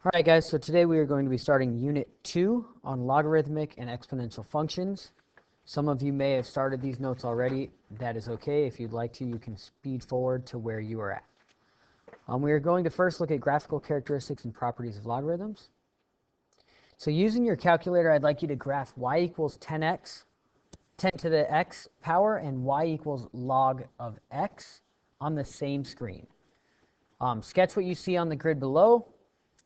All right, guys, so today we are going to be starting Unit 2 on logarithmic and exponential functions. Some of you may have started these notes already. That is okay. If you'd like to, you can speed forward to where you are at. We are going to first look at graphical characteristics and properties of logarithms. So using your calculator, I'd like you to graph y equals 10x, 10 to the x power, and y equals log of x on the same screen. Sketch what you see on the grid below.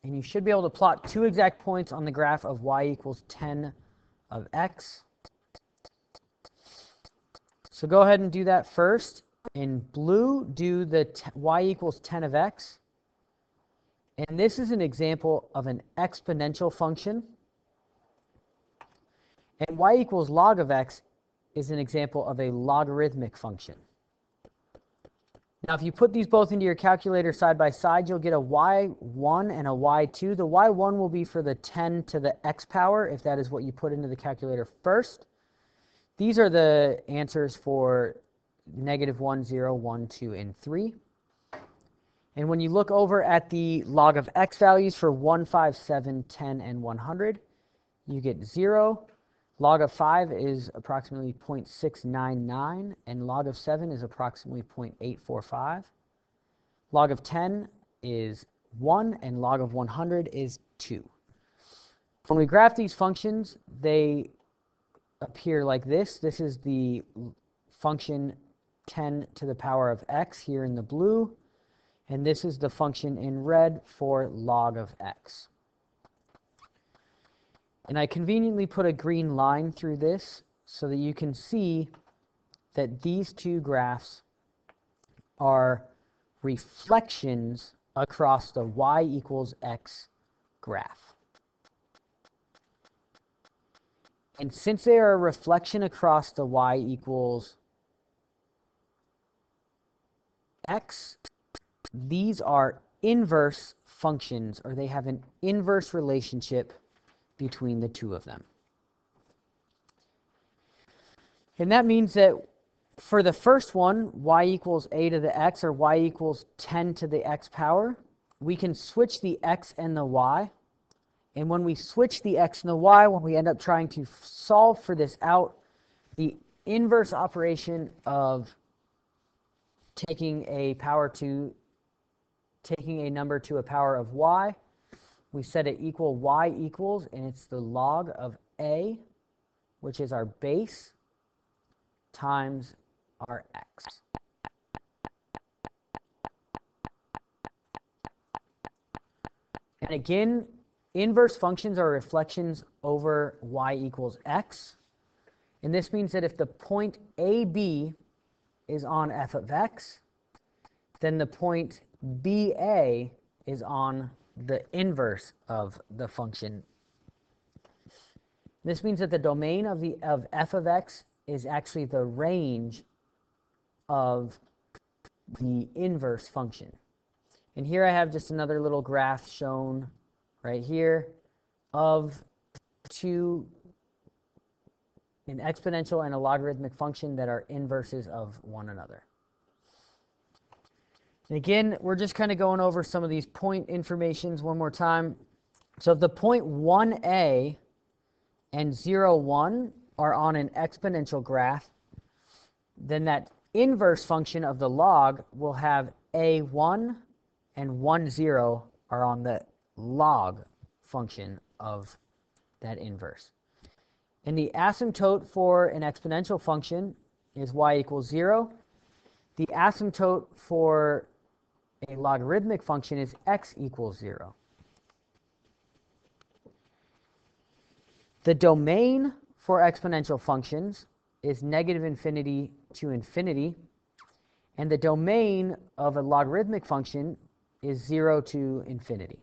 And you should be able to plot two exact points on the graph of y equals 10 of x. So go ahead and do that first. In blue, do the y equals 10 of x. And this is an example of an exponential function. And y equals log of x is an example of a logarithmic function. Now, if you put these both into your calculator side by side, you'll get a y1 and a y2. The y1 will be for the 10 to the x power, if that is what you put into the calculator first. These are the answers for -1, 0, 1, 2, and 3. And when you look over at the log of x values for 1, 5, 7, 10, and 100, you get 0. Log of 5 is approximately 0.699, and log of 7 is approximately 0.845. Log of 10 is 1, and log of 100 is 2. When we graph these functions, they appear like this. This is the function 10 to the power of x here in the blue, and this is the function in red for log of x. And I conveniently put a green line through this so that you can see that these two graphs are reflections across the y equals x graph. And since they are a reflection across the y equals x, these are inverse functions, or they have an inverse relationship between the two of them. And that means that for the first one, y equals a to the x, or y equals 10 to the x power, we can switch the x and the y. And when we switch the x and the y, when we end up trying to solve for this out, the inverse operation of taking a number to a power of y, we set it equal y equals, and it's the log of a, which is our base, times our x. And again, inverse functions are reflections over y equals x. And this means that if the point AB is on f of x, then the point BA is on the inverse of the function. This means that the domain of f of x is actually the range of the inverse function. And here I have just another little graph shown right here of an exponential and a logarithmic function that are inverses of one another. And again, we're just kind of going over some of these point informations one more time. So if the point 1a and 0, 1 are on an exponential graph, then that inverse function of the log will have a1 and 1, 0 are on the log function of that inverse. And the asymptote for an exponential function is y equals 0. The asymptote for a logarithmic function is x equals 0. The domain for exponential functions is -infinity to infinity, and the domain of a logarithmic function is 0 to infinity.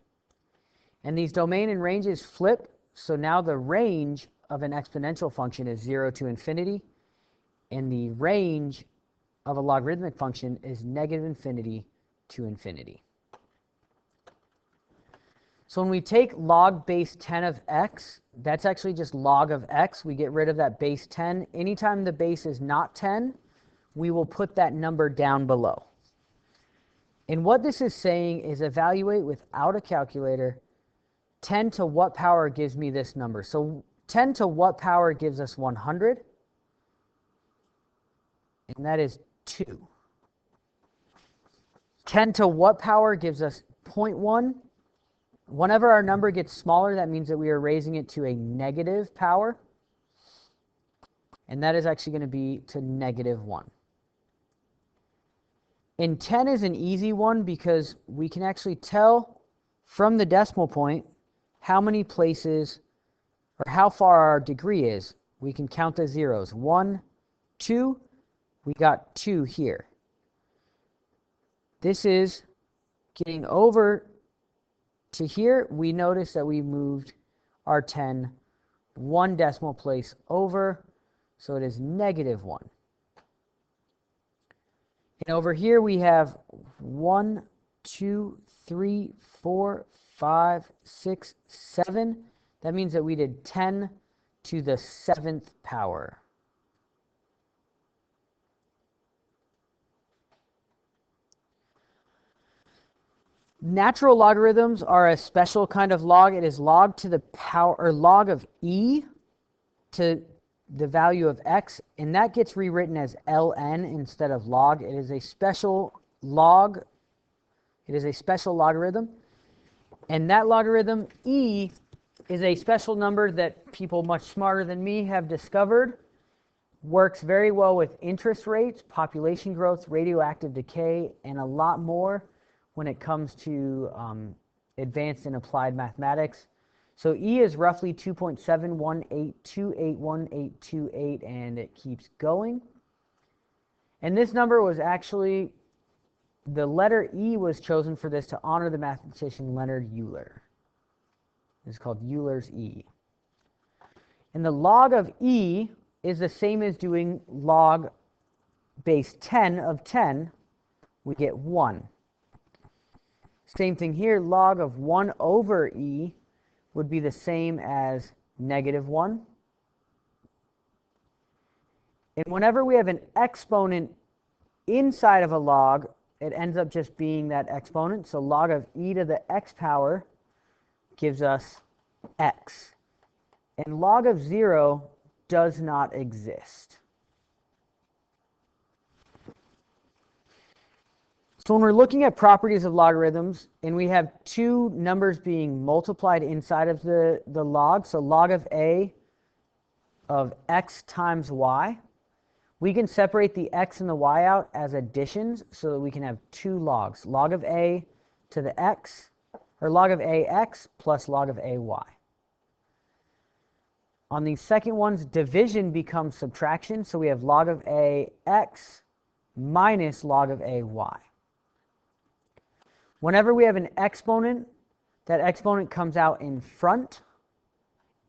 And these domain and ranges flip, so now the range of an exponential function is 0 to infinity, and the range of a logarithmic function is -infinity to infinity. So when we take log base 10 of x, that's actually just log of x. We get rid of that base 10. Anytime the base is not 10, we will put that number down below. And what this is saying is evaluate without a calculator 10 to what power gives me this number? So 10 to what power gives us 100? And that is 2. 10 to what power gives us 0.1? Whenever our number gets smaller, that means that we are raising it to a negative power. And that is actually going to be to -1. And 10 is an easy one because we can actually tell from the decimal point how many places or how far our degree is. We can count the zeros. 1, 2, we got 2 here. This is getting over to here. We notice that we moved our 10 1 decimal place over, so it is -1. And over here we have 1, 2, 3, 4, 5, 6, 7. That means that we did 10 to the 7th power. Natural logarithms are a special kind of log. It is log to the power, or log of e to the value of x, and that gets rewritten as ln instead of log. It is a special log. It is a special logarithm, and that logarithm e is a special number that people much smarter than me have discovered. Works very well with interest rates, population growth, radioactive decay, and a lot more when it comes to advanced and applied mathematics. So E is roughly 2.718281828, and it keeps going. And this number was actually, the letter E was chosen for this to honor the mathematician Leonhard Euler. It's called Euler's E. And the log of E is the same as doing log base 10 of 10. We get 1. Same thing here, log of 1 over e would be the same as -1. And whenever we have an exponent inside of a log, it ends up just being that exponent. So log of e to the x power gives us x. And log of 0 does not exist. So when we're looking at properties of logarithms, and we have two numbers being multiplied inside of the log, so log of a of x times y, we can separate the x and the y out as additions so that we can have two logs, log of a to the x, or log of ax plus log of ay. On these second ones, division becomes subtraction, so we have log of ax minus log of ay. Whenever we have an exponent, that exponent comes out in front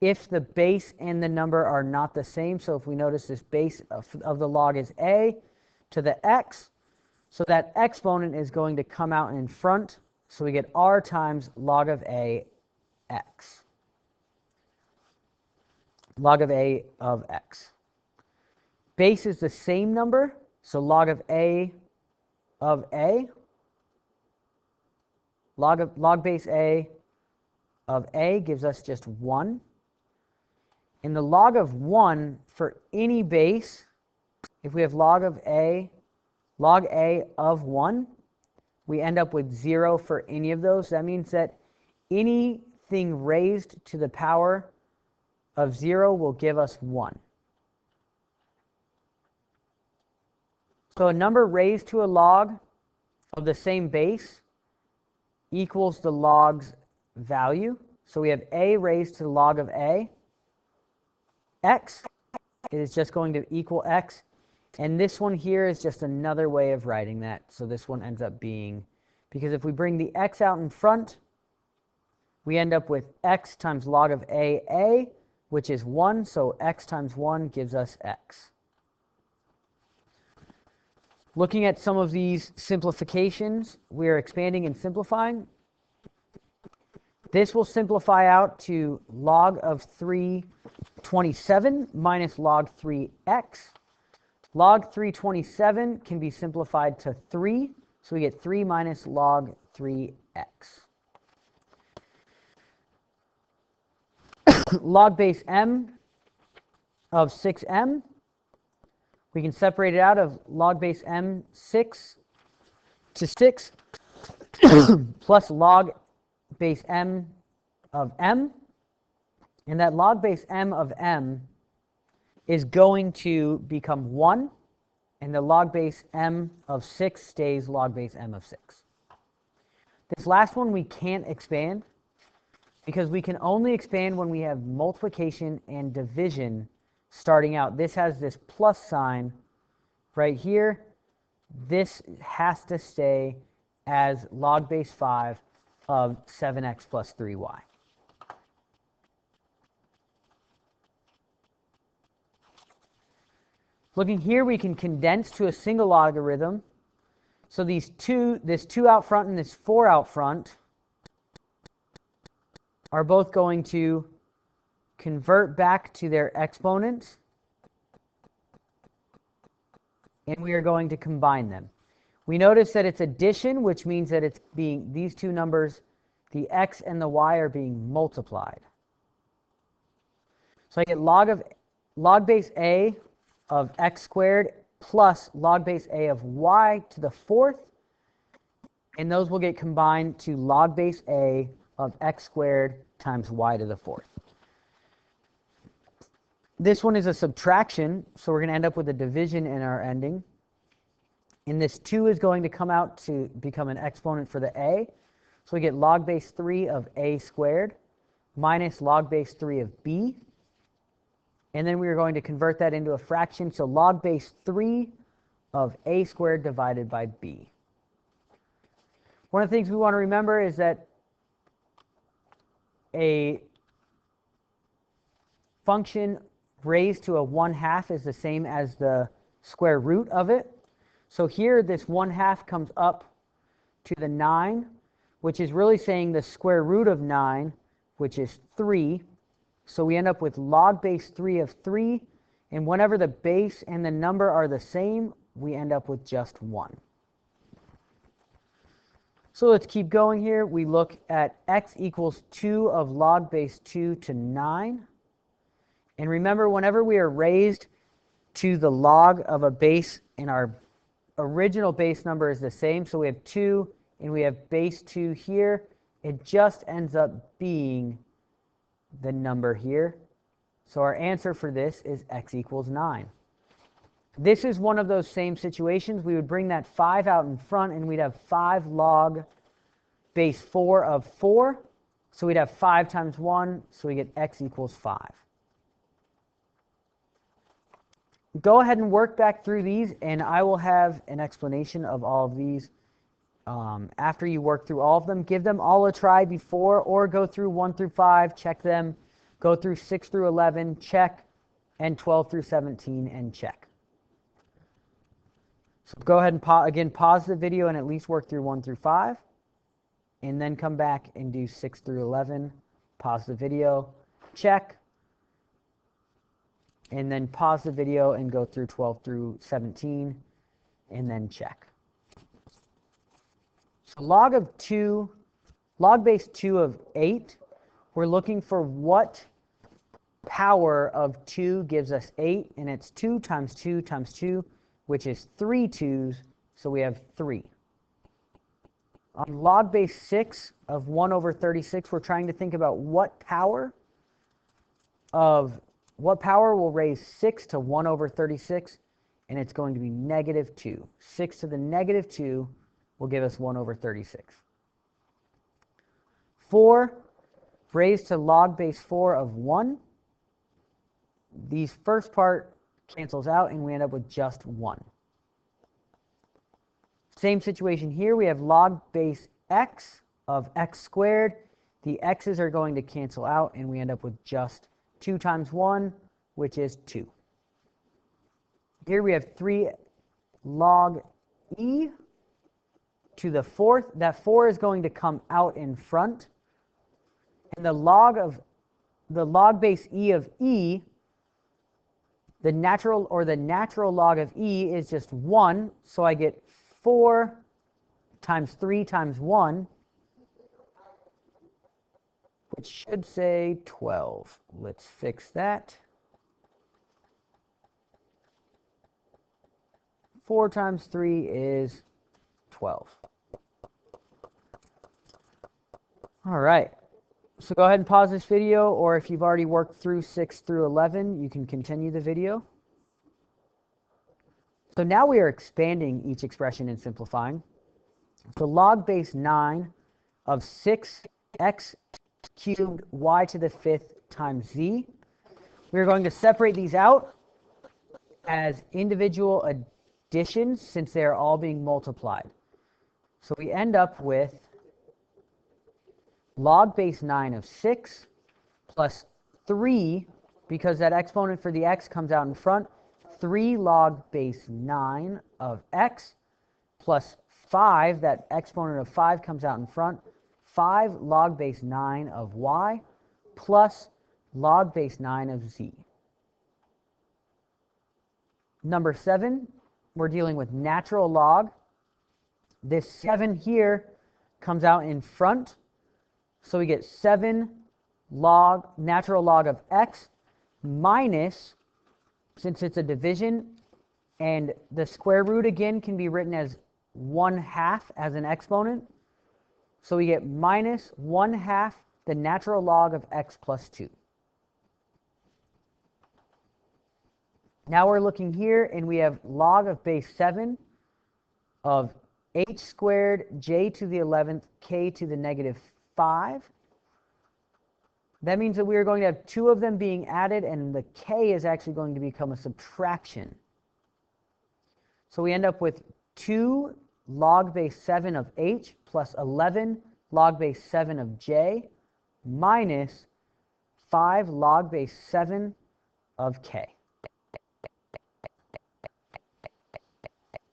if the base and the number are not the same. So if we notice this base of the log is a to the x, so that exponent is going to come out in front. So we get r times log of a x. Log of a of x. Base is the same number, so log of a of a. Log base a of a gives us just 1. And the log of 1 for any base, if we have log a of 1, we end up with 0 for any of those. That means that anything raised to the power of 0 will give us 1. So a number raised to a log of the same base equals the log's value. So we have a raised to the log of a. X is just going to equal x. And this one here is just another way of writing that. So this one ends up being, because if we bring the x out in front, we end up with x times log of a, which is 1. So x times 1 gives us x. Looking at some of these simplifications, we are expanding and simplifying. This will simplify out to log of 327 minus log 3x. Log 327 can be simplified to 3, so we get 3 minus log 3x. log base m of 6m. We can separate it out of log base m 6 to 6 plus log base m of m. And that log base m of m is going to become 1. And the log base m of 6 stays log base m of 6. This last one we can't expand because we can only expand when we have multiplication and division starting out. This has this plus sign right here. This has to stay as log base 5 of 7x plus 3y. Looking here, we can condense to a single logarithm. So this 2 out front and this 4 out front are both going to convert back to their exponents. And we are going to combine them. We notice that it's addition, which means that it's being, these two numbers, the x and the y, are being multiplied. So I get log base a of x squared plus log base a of y to the 4th, and those will get combined to log base a of x squared times y to the 4th. This one is a subtraction, so we're going to end up with a division in our ending. And this 2 is going to come out to become an exponent for the a. So we get log base 3 of a squared minus log base 3 of b. And then we are going to convert that into a fraction. So log base 3 of a squared divided by b. One of the things we want to remember is that a function raised to a 1/2 is the same as the square root of it. So here this 1/2 comes up to the 9, which is really saying the square root of 9, which is 3. So we end up with log base 3 of 3, and whenever the base and the number are the same, we end up with just 1. So let's keep going here. We look at x equals 2 of log base 2 to 9. And remember, whenever we are raised to the log of a base and our original base number is the same, so we have 2 and we have base 2 here, it just ends up being the number here. So our answer for this is x equals 9. This is one of those same situations. We would bring that 5 out in front and we'd have 5 log base 4 of 4. So we'd have 5 times 1, so we get x equals 5. Go ahead and work back through these, and I will have an explanation of all of these after you work through all of them. Give them all a try before, or go through 1 through 5, check them. Go through 6 through 11, check, and 12 through 17, and check. So go ahead and again pause the video and at least work through 1 through 5, and then come back and do 6 through 11. Pause the video, check, and then pause the video and go through 12 through 17, and then check. So log base 2 of 8, we're looking for what power of 2 gives us 8, and it's 2 times 2 times 2, which is 3 2's, so we have 3. On log base 6 of 1 over 36, we're trying to think about what power will raise 6 to 1 over 36, and it's going to be negative 2. 6 to the negative 2 will give us 1 over 36. 4 raised to log base 4 of 1. These first part cancels out, and we end up with just 1. Same situation here. We have log base x of x squared. The x's are going to cancel out, and we end up with just 2 times 1, which is 2. Here we have 3 log e to the 4th. That 4 is going to come out in front. And the log base e of e, the natural log of e is just 1. So I get 4 times 3 times 1, which should say 12. Let's fix that. 4 times 3 is 12. All right. So go ahead and pause this video, or if you've already worked through 6 through 11, you can continue the video. So now we are expanding each expression and simplifying. So log base 9 of 6x cubed y to the 5th times z. We're going to separate these out as individual additions since they are all being multiplied. So we end up with log base 9 of 6 plus 3, because that exponent for the x comes out in front, 3 log base 9 of x plus 5, that exponent of 5 comes out in front, 5 log base 9 of y plus log base 9 of z. Number 7, we're dealing with natural log. This 7 here comes out in front, so we get 7 log, natural log of x minus, since it's a division, and the square root again can be written as 1/2 as an exponent. So we get minus 1/2 the natural log of x plus 2. Now we're looking here, and we have log of base 7 of h squared j to the 11th k to the negative 5. That means that we are going to have 2 of them being added, and the k is actually going to become a subtraction. So we end up with 2 log base 7 of h plus 11 log base 7 of j minus 5 log base 7 of k.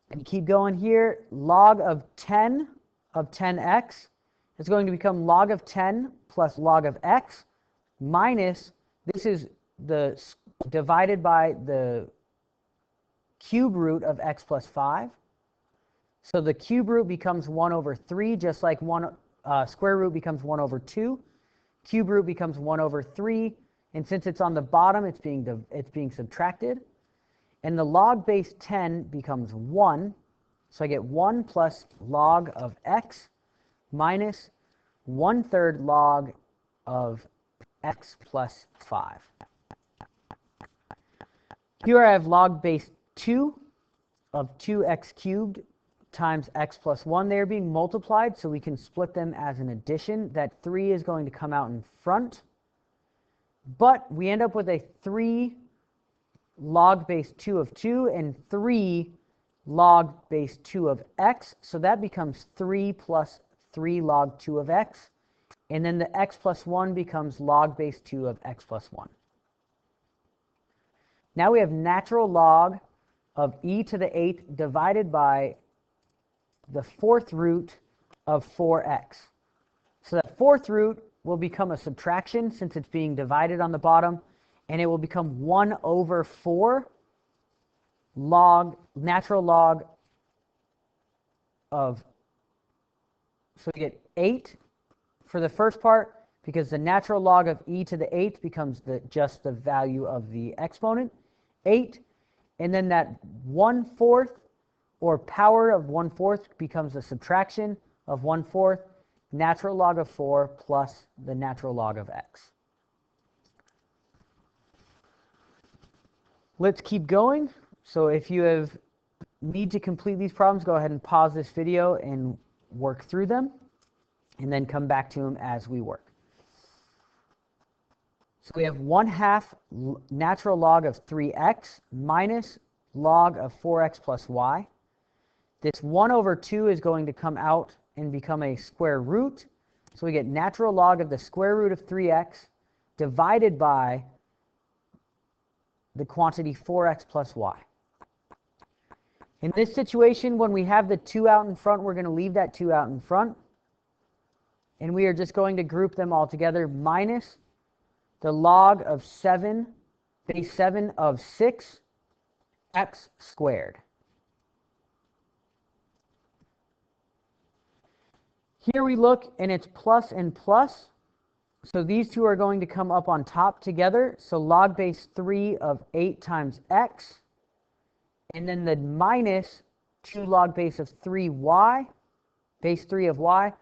And keep going here. Log of 10 of 10x is going to become log of 10 plus log of x minus, this is the divided by the cube root of x plus 5. So the cube root becomes 1 over 3, just like square root becomes 1 over 2. Cube root becomes 1 over 3, and since it's on the bottom, it's being subtracted. And the log base 10 becomes 1, so I get 1 plus log of x minus 1/3 log of x plus 5. Here I have log base 2 of 2x cubed times x plus 1. They are being multiplied, so we can split them as an addition. That 3 is going to come out in front, but we end up with a 3 log base 2 of 2 and 3 log base 2 of x, so that becomes 3 plus 3 log 2 of x, and then the x plus 1 becomes log base 2 of x plus 1. Now we have natural log of e to the 8th divided by the 4th root of 4x. So that 4th root will become a subtraction since it's being divided on the bottom, and it will become 1 over 4 log, natural log of, so we get 8 for the first part, because the natural log of e to the 8th becomes just the value of the exponent, 8, and then that 1/4 or power of 1/4 becomes a subtraction of 1/4 natural log of 4 plus the natural log of x. Let's keep going. So if you need to complete these problems, go ahead and pause this video and work through them, and then come back to them as we work. So we have 1/2 natural log of 3x minus log of 4x plus y. This 1 over 2 is going to come out and become a square root. So we get natural log of the square root of 3x divided by the quantity 4x plus y. In this situation, when we have the 2 out in front, we're going to leave that 2 out in front. And we are just going to group them all together, minus the log of 7, base 7 of 6x squared. Here we look, and it's plus and plus. So these two are going to come up on top together. So log base 3 of 8 times x. And then the minus 2 log base of 3y, base 3 of y,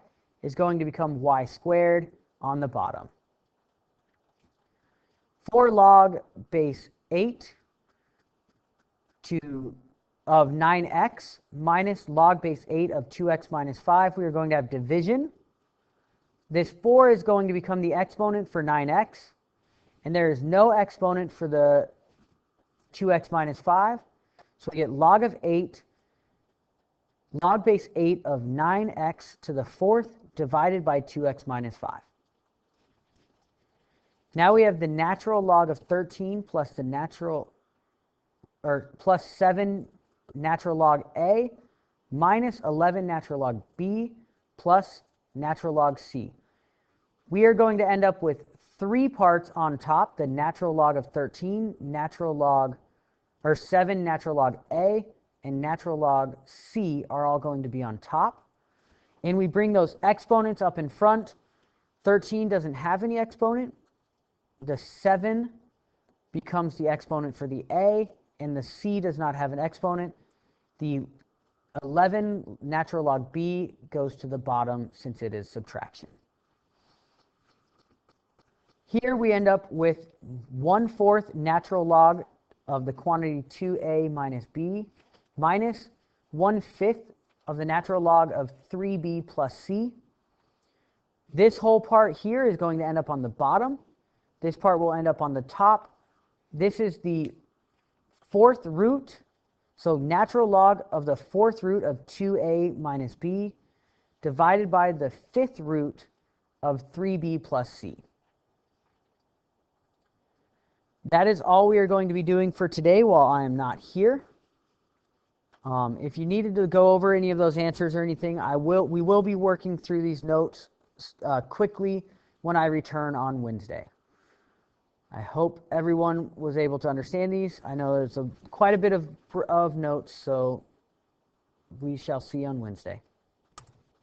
is going to become y squared on the bottom. 4 log base 8 of 9x minus log base 8 of 2x minus 5. We are going to have division. This 4 is going to become the exponent for 9x, and there is no exponent for the 2x minus 5. So we get log of 8, log base 8 of 9x to the 4th divided by 2x minus 5. Now we have the natural log of 13 plus the natural, or plus 7 natural log a minus 11 natural log b plus natural log c. We are going to end up with 3 parts on top, the natural log of 13, natural log, or 7 natural log a, and natural log c are all going to be on top. And we bring those exponents up in front. 13 doesn't have any exponent. The 7 becomes the exponent for the a, and the c does not have an exponent. The 11 natural log b goes to the bottom since it is subtraction. Here we end up with 1/4 natural log of the quantity 2a minus b minus 1/5 of the natural log of 3b plus c. This whole part here is going to end up on the bottom. This part will end up on the top. This is the 4th root. So natural log of the 4th root of 2a minus b divided by the 5th root of 3b plus c. That is all we are going to be doing for today while I am not here. If you needed to go over any of those answers or anything, we will be working through these notes quickly when I return on Wednesday. I hope everyone was able to understand these. I know there's quite a bit of notes, so we shall see on Wednesday.